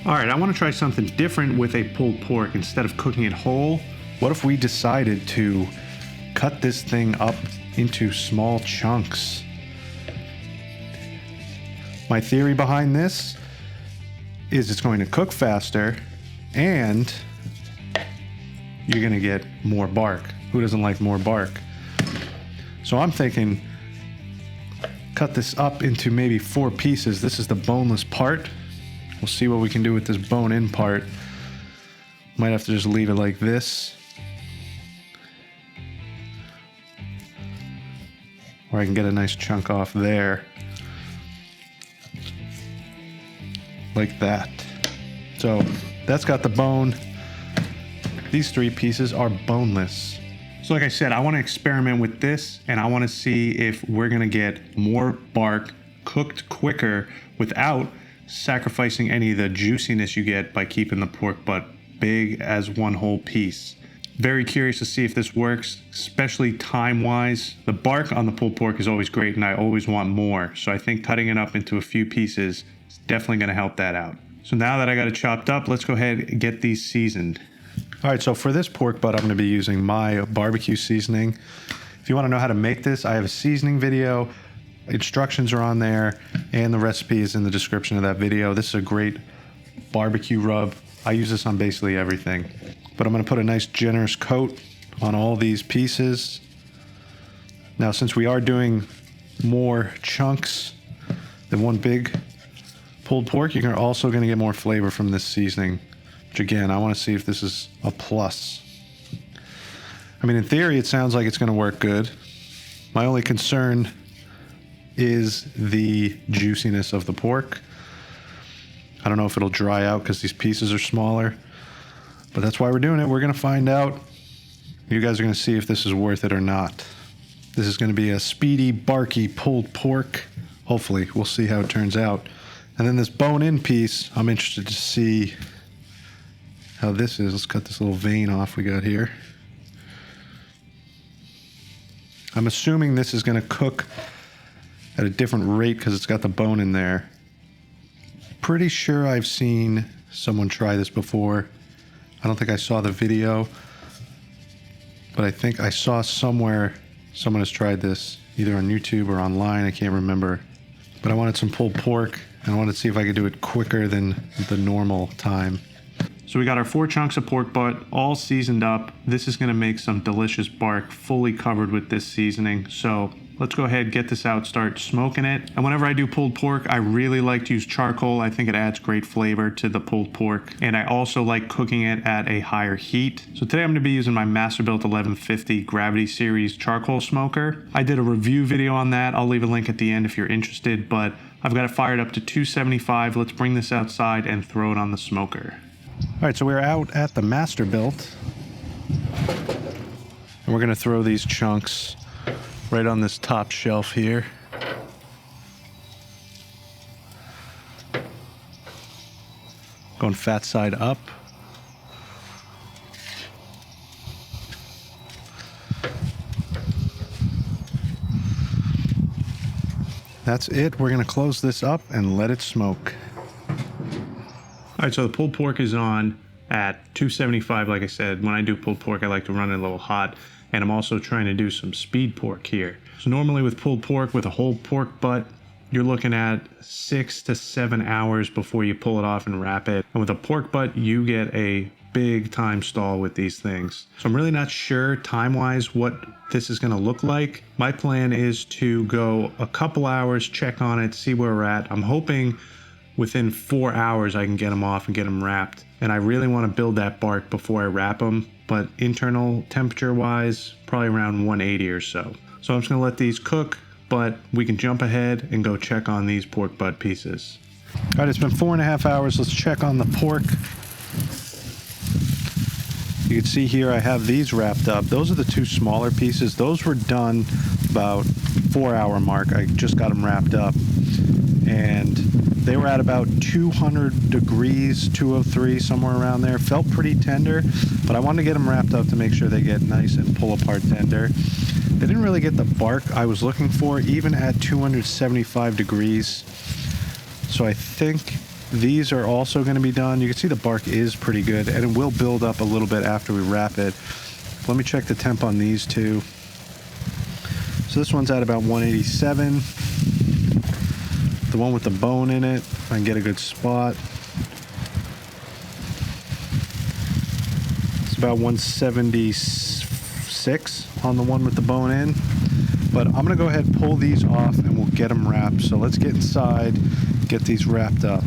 All right, I want to try something different with a pulled pork. Instead of cooking it whole, what if we decided to cut this thing up into small chunks? My theory behind this is it's going to cook faster and you're going to get more bark. Who doesn't like more bark? So I'm thinking cut this up into maybe 4 pieces. This is the boneless part. We'll see what we can do with this bone-in part. Might have to just leave it like this. Or I can get a nice chunk off there. Like that. So that's got the bone. These 3 pieces are boneless. So like I said, I want to experiment with this and I want to see if we're going to get more bark cooked quicker without sacrificing any of the juiciness you get by keeping the pork butt big as one whole piece. Very curious to see if this works, especially time-wise. The bark on the pulled pork is always great and I always want more. So I think cutting it up into a few pieces is definitely going to help that out. So now that I got it chopped up, let's go ahead and get these seasoned. All right, so for this pork butt, I'm going to be using my barbecue seasoning. If you want to know how to make this, I have a seasoning video. Instructions are on there, and the recipe is in the description of that video. This is a great barbecue rub. I use this on basically everything. But I'm going to put a nice generous coat on all these pieces. Now, since we are doing more chunks than one big pulled pork, you're also going to get more flavor from this seasoning. Which again, I want to see if this is a plus. I mean, in theory, it sounds like it's going to work good. My only concern is the juiciness of the pork. I don't know if it'll dry out because these pieces are smaller, but that's why we're doing it. We're going to find out. You guys are going to see if this is worth it or not. This is going to be a speedy, barky pulled pork. Hopefully, we'll see how it turns out. And then this bone-in piece, I'm interested to see how this is. Let's cut this little vein off we got here. I'm assuming this is going to cook at a different rate because it's got the bone in there. Pretty sure I've seen someone try this before. I don't think I saw the video, but I think I saw somewhere someone has tried this, either on YouTube or online. I can't remember. But I wanted some pulled pork, and I wanted to see if I could do it quicker than the normal time. So we got our 4 chunks of pork butt all seasoned up. This is going to make some delicious bark fully covered with this seasoning. So let's go ahead, get this out, start smoking it. And whenever I do pulled pork, I really like to use charcoal. I think it adds great flavor to the pulled pork. And I also like cooking it at a higher heat. So today I'm going to be using my Masterbuilt 1150 Gravity Series charcoal smoker. I did a review video on that. I'll leave a link at the end if you're interested, but I've got it fired up to 275. Let's bring this outside and throw it on the smoker. All right, so we're out at the Masterbuilt, and we're going to throw these chunks right on this top shelf here. Going fat side up. That's it. We're going to close this up and let it smoke. All right, so the pulled pork is on at 275. Like I said, when I do pulled pork, I like to run it a little hot. And I'm also trying to do some speed pork here. So normally with pulled pork, with a whole pork butt, you're looking at 6 to 7 hours before you pull it off and wrap it. And with a pork butt, you get a big time stall with these things. So I'm really not sure time-wise what this is going to look like. My plan is to go a couple hours, check on it, see where we're at. I'm hoping within 4 hours I can get them off and get them wrapped. And I really want to build that bark before I wrap them, but internal temperature wise, probably around 180 or so. So I'm just gonna let these cook, but we can jump ahead and go check on these pork butt pieces. All right, it's been 4.5 hours. Let's check on the pork. You can see here I have these wrapped up. Those are the 2 smaller pieces. Those were done about 4-hour mark. I just got them wrapped up. And they were at about 200 degrees, 203, somewhere around there. Felt pretty tender, but I wanted to get them wrapped up to make sure they get nice and pull apart tender. They didn't really get the bark I was looking for, even at 275 degrees. So I think These are also going to be done. You can see the bark is pretty good, and it will build up a little bit after we wrap it. Let me check the temp on these two. So this one's at about 187. The one with the bone in it, I can get a good spot. It's about 176 on the one with the bone in. But I'm gonna go ahead and pull these off and we'll get them wrapped. So let's get inside, get these wrapped up.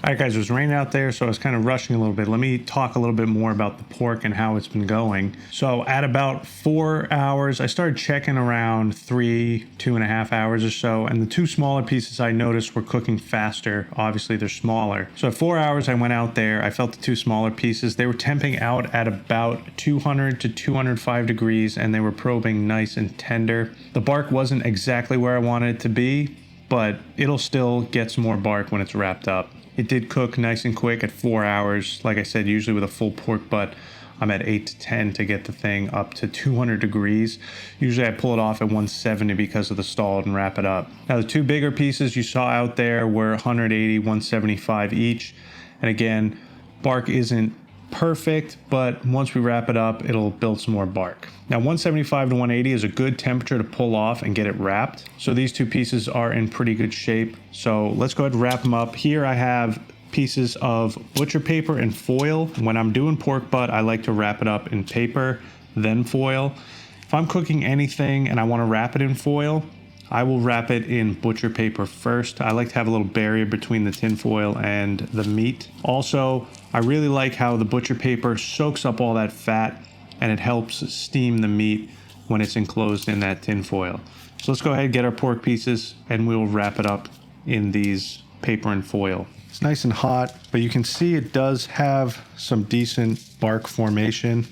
All right, guys, it was raining out there, so I was kind of rushing a little bit. Let me talk a little bit more about the pork and how it's been going. So at about 4 hours, I started checking around 2.5 hours or so, and the two smaller pieces I noticed were cooking faster. Obviously, they're smaller. So at 4 hours, I went out there. I felt the two smaller pieces. They were temping out at about 200 to 205 degrees, and they were probing nice and tender. The bark wasn't exactly where I wanted it to be, but it'll still get some more bark when it's wrapped up. It did cook nice and quick at 4 hours. Like I said, usually with a full pork butt, I'm at 8 to 10 to get the thing up to 200 degrees. Usually I pull it off at 170 because of the stall and wrap it up. Now the two bigger pieces you saw out there were 180, 175 each. And again, bark isn't perfect, but once we wrap it up, it'll build some more bark. Now 175 to 180 is a good temperature to pull off and get it wrapped. So these two pieces are in pretty good shape. So let's go ahead and wrap them up. Here I have pieces of butcher paper and foil. When I'm doing pork butt, I like to wrap it up in paper, then foil. If I'm cooking anything and I want to wrap it in foil, I will wrap it in butcher paper first. I like to have a little barrier between the tin foil and the meat. Also, I really like how the butcher paper soaks up all that fat and it helps steam the meat when it's enclosed in that tin foil. So let's go ahead and get our pork pieces and we'll wrap it up in these paper and foil. It's nice and hot, but you can see it does have some decent bark formation.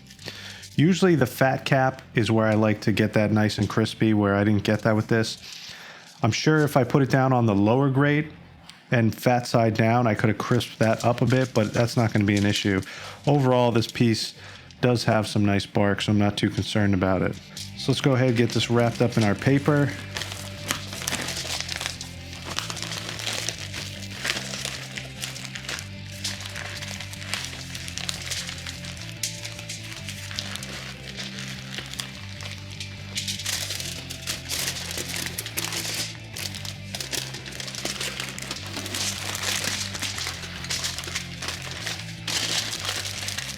Usually the fat cap is where I like to get that nice and crispy, where I didn't get that with this. I'm sure if I put it down on the lower grate and fat side down, I could have crisped that up a bit, but that's not going to be an issue. Overall, this piece does have some nice bark, so I'm not too concerned about it. So let's go ahead and get this wrapped up in our paper.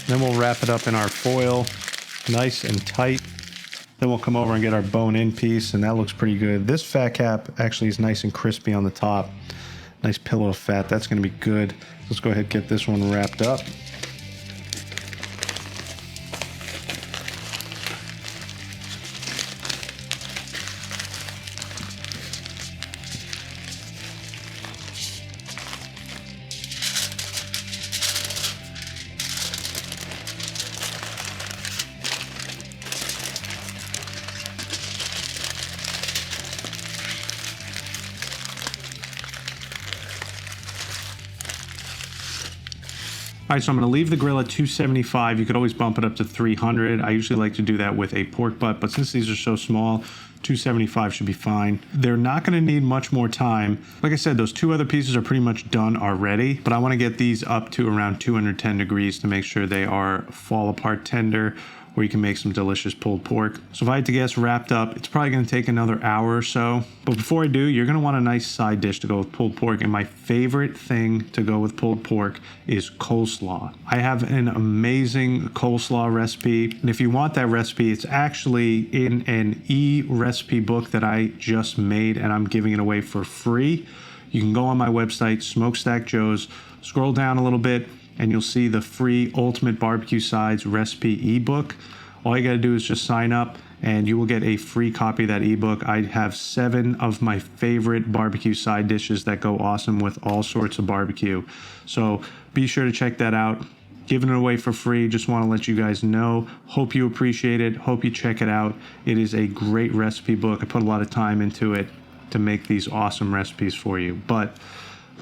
Then we'll wrap it up in our foil, nice and tight. Then we'll come over and get our bone-in piece, and that looks pretty good. This fat cap actually is nice and crispy on the top. Nice pillow of fat, that's gonna be good. Let's go ahead and get this one wrapped up. All right, so I'm going to leave the grill at 275. You could always bump it up to 300. I usually like to do that with a pork butt, but since these are so small, 275 should be fine. They're not going to need much more time. Like I said, those two other pieces are pretty much done already, but I want to get these up to around 210 degrees to make sure they are fall apart tender, where you can make some delicious pulled pork. So if I had to guess, wrapped up, it's probably gonna take another hour or so. But before I do, you're gonna want a nice side dish to go with pulled pork. And my favorite thing to go with pulled pork is coleslaw. I have an amazing coleslaw recipe. And if you want that recipe, it's actually in an e-recipe book that I just made and I'm giving it away for free. You can go on my website, Smokestack Joe's, scroll down a little bit, and you'll see the free Ultimate Barbecue Sides recipe ebook. All you gotta do is just sign up and you will get a free copy of that ebook. I have 7 of my favorite barbecue side dishes that go awesome with all sorts of barbecue. So be sure to check that out. Giving it away for free, just wanna let you guys know. Hope you appreciate it, hope you check it out. It is a great recipe book. I put a lot of time into it to make these awesome recipes for you. But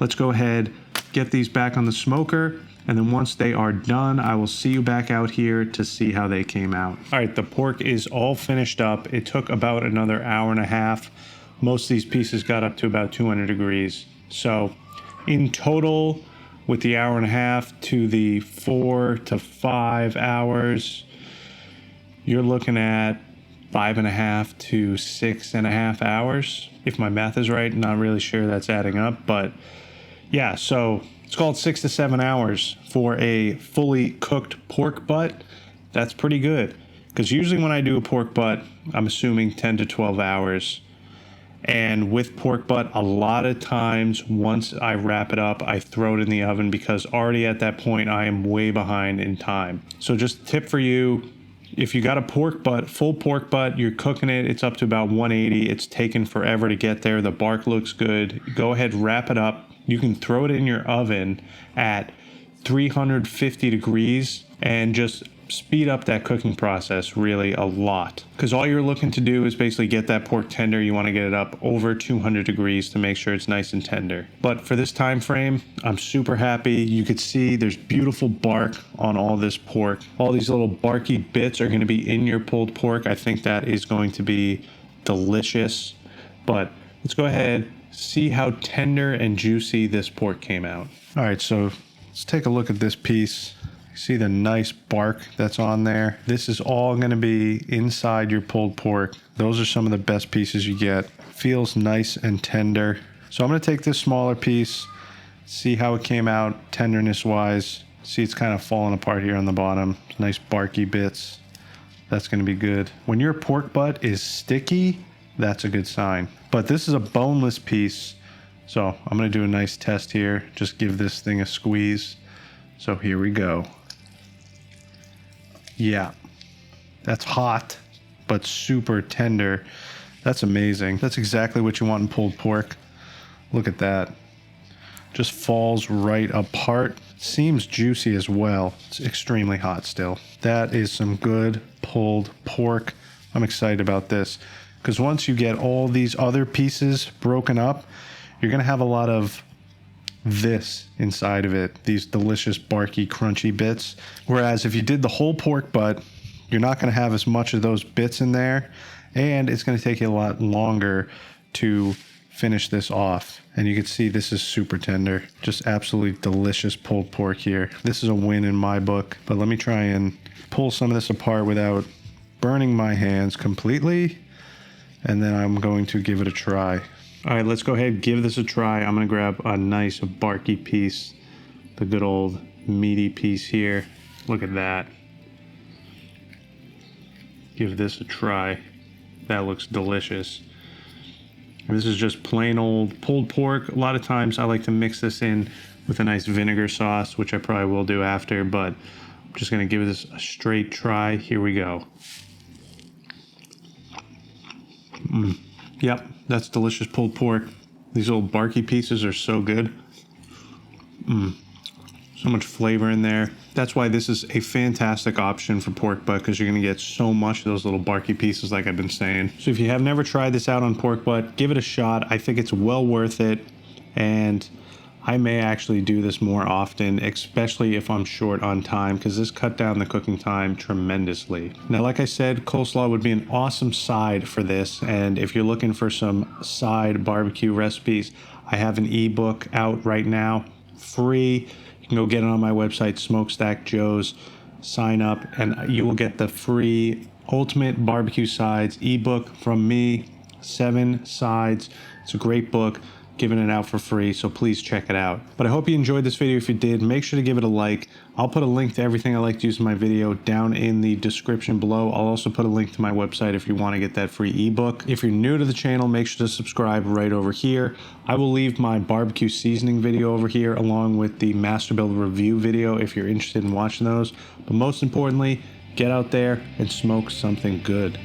let's go ahead, get these back on the smoker. And then once they are done, I will see you back out here to see how they came out. All right, the pork is all finished up. It took about another hour and a half. Most of these pieces got up to about 200 degrees. So in total, with the hour and a half to the 4 to 5 hours, you're looking at 5.5 to 6.5 hours. If my math is right, not really sure that's adding up, but yeah, so it's called 6 to 7 hours for a fully cooked pork butt. That's pretty good, because usually when I do a pork butt, I'm assuming 10 to 12 hours. And with pork butt, a lot of times once I wrap it up, I throw it in the oven because already at that point I am way behind in time. So just a tip for you, if you got a pork butt, full pork butt, you're cooking it, it's up to about 180. It's taken forever to get there. The bark looks good. Go ahead, wrap it up. You can throw it in your oven at 350 degrees and just speed up that cooking process really a lot, because all you're looking to do is basically get that pork tender. You want to get it up over 200 degrees to make sure it's nice and tender. But for this time frame, I'm super happy. You could see there's beautiful bark on all this pork. All these little barky bits are going to be in your pulled pork. I think that is going to be delicious. But let's go ahead, see how tender and juicy this pork came out. All right, so let's take a look at this piece. See the nice bark that's on there. This is all going to be inside your pulled pork. Those are some of the best pieces you get. Feels nice and tender. So I'm going to take this smaller piece, see how it came out tenderness wise. See, it's kind of falling apart here on the bottom. Nice barky bits. That's going to be good. When your pork butt is sticky, that's a good sign. But this is a boneless piece, so I'm going to do a nice test here. Just give this thing a squeeze. So here we go. Yeah, that's hot, but super tender. That's amazing. That's exactly what you want in pulled pork. Look at that. Just falls right apart. Seems juicy as well. It's extremely hot still. That is some good pulled pork. I'm excited about this, because once you get all these other pieces broken up, you're gonna have a lot of this inside of it, these delicious barky crunchy bits. Whereas if you did the whole pork butt, you're not going to have as much of those bits in there, and it's going to take you a lot longer to finish this off. And you can see this is super tender, just absolutely delicious pulled pork here. This is a win in my book. But let me try and pull some of this apart without burning my hands completely, and then I'm going to give it a try. All right, let's go ahead and give this a try. I'm gonna grab a nice barky piece, the good old meaty piece here. Look at that. Give this a try. That looks delicious. And this is just plain old pulled pork. A lot of times I like to mix this in with a nice vinegar sauce, which I probably will do after, but I'm just gonna give this a straight try. Here we go. Yep, that's delicious pulled pork. These little barky pieces are so good. So much flavor in there. That's why this is a fantastic option for pork butt, because you're gonna get so much of those little barky pieces like I've been saying. So if you have never tried this out on pork butt, give it a shot. I think it's well worth it, and I may actually do this more often, especially if I'm short on time, because this cut down the cooking time tremendously. Now, like I said, coleslaw would be an awesome side for this, and if you're looking for some side barbecue recipes, I have an ebook out right now, free. You can go get it on my website, Smokestack Joe's. Sign up, and you will get the free Ultimate Barbecue Sides ebook from me. 7 sides. It's a great book. Giving it out for free, so please check it out. But I hope you enjoyed this video. If you did, make sure to give it a like. I'll put a link to everything I like to use in my video down in the description below. I'll also put a link to my website if you want to get that free ebook. If you're new to the channel, make sure to subscribe right over here. I will leave my barbecue seasoning video over here along with the Master Build review video if you're interested in watching those. But most importantly, get out there and smoke something good.